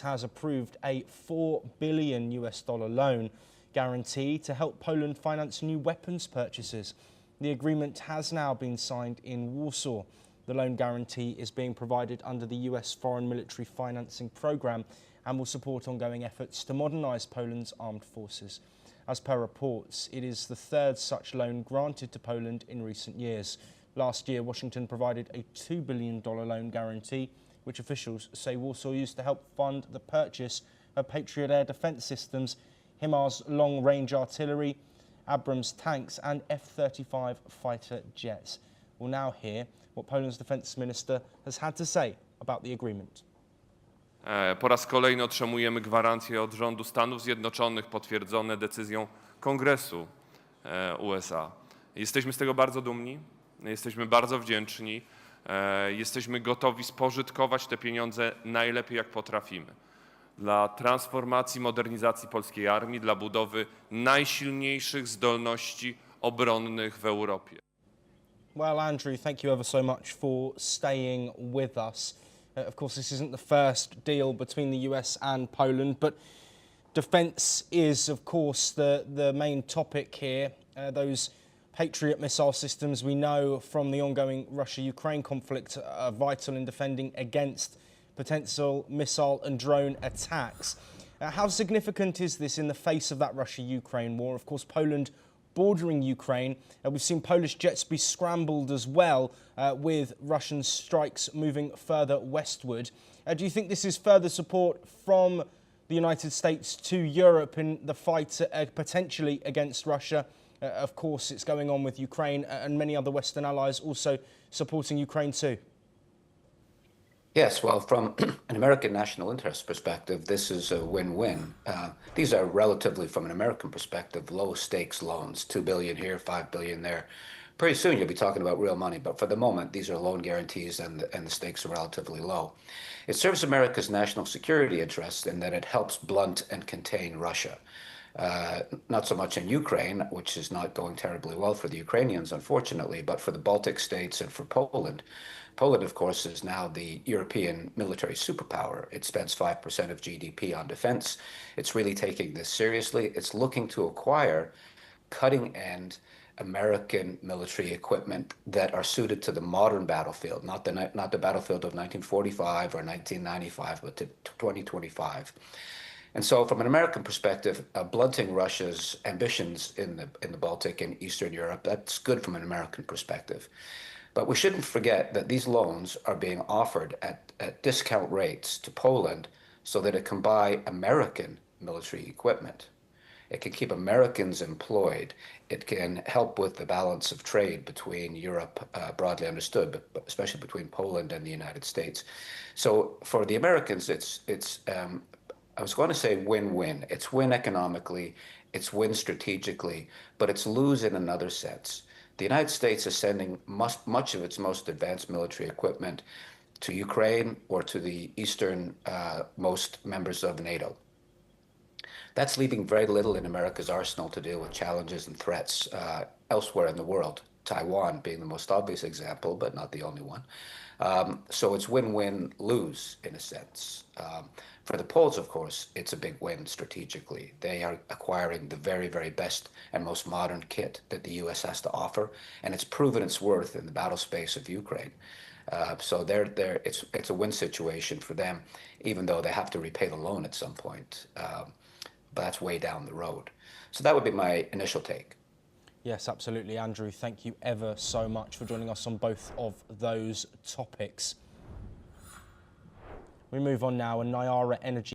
has approved a $4 billion loan guarantee to help Poland finance new weapons purchases. The agreement has now been signed in Warsaw. The loan guarantee is being provided under the US Foreign Military Financing Programme and will support ongoing efforts to modernise Poland's armed forces. As per reports, it is the third such loan granted to Poland in recent years. Last year, Washington provided a $2 billion loan guarantee, which officials say Warsaw used to help fund the purchase of Patriot air defence systems, HIMARS long-range artillery, Abrams tanks and F-35 fighter jets. We'll now hear what Poland's defence minister has had to say about the agreement. Po raz kolejny otrzymujemy gwarancje od rządu Stanów Zjednoczonych potwierdzone decyzją Kongresu USA. Jesteśmy z tego bardzo dumni, jesteśmy bardzo wdzięczni, jesteśmy gotowi spożytkować te pieniądze najlepiej jak potrafimy. Dla transformacji, modernizacji polskiej armii, dla budowy najsilniejszych zdolności obronnych w Europie. Well, Andrew, thank you ever so much for staying with us. Of course, this isn't the first deal between the US and Poland, but defence is, of course, the main topic here. Those Patriot missile systems we know from the ongoing Russia-Ukraine conflict are vital in defending against potential missile and drone attacks. How significant is this in the face of that Russia-Ukraine war? Of course, Poland bordering Ukraine. We've seen Polish jets be scrambled as well with Russian strikes moving further westward. Do you think this is further support from the United States to Europe in the fight potentially against Russia? Of course, it's going on with Ukraine and many other Western allies also supporting Ukraine too. Yes, well, from an American national interest perspective, this is a win-win. These are relatively, from an American perspective, low-stakes loans, $2 billion here, $5 billion there. Pretty soon you'll be talking about real money, but for the moment, these are loan guarantees and the stakes are relatively low. It serves America's national security interests in that it helps blunt and contain Russia. Not so much in Ukraine, which is not going terribly well for the Ukrainians, unfortunately, but for the Baltic states and for Poland. Poland, of course, is now the European military superpower. It spends 5% of GDP on defense. It's really taking this seriously. It's looking to acquire cutting-edge American military equipment that are suited to the modern battlefield, not the battlefield of 1945 or 1995, but to 2025. And so from an American perspective, blunting Russia's ambitions in the Baltic and Eastern Europe, that's good from an American perspective. But we shouldn't forget that these loans are being offered at discount rates to Poland so that it can buy American military equipment. It can keep Americans employed. It can help with the balance of trade between Europe, broadly understood, but especially between Poland and the United States. So for the Americans, it's I was going to say win-win. It's win economically, it's win strategically, but it's lose in another sense. The United States is sending much of its most advanced military equipment to Ukraine or to the eastern-most members of NATO. That's leaving very little in America's arsenal to deal with challenges and threats elsewhere in the world, Taiwan being the most obvious example, but not the only one. So it's win-win-lose in a sense. For the Poles, of course, it's a big win strategically. They are acquiring the very, very best and most modern kit that the U.S. has to offer, and it's proven its worth in the battle space of Ukraine. So it's a win situation for them, even though they have to repay the loan at some point. But that's way down the road. So that would be my initial take. Yes, absolutely, Andrew. Thank you ever so much for joining us on both of those topics. We move on now, and Nyara Energy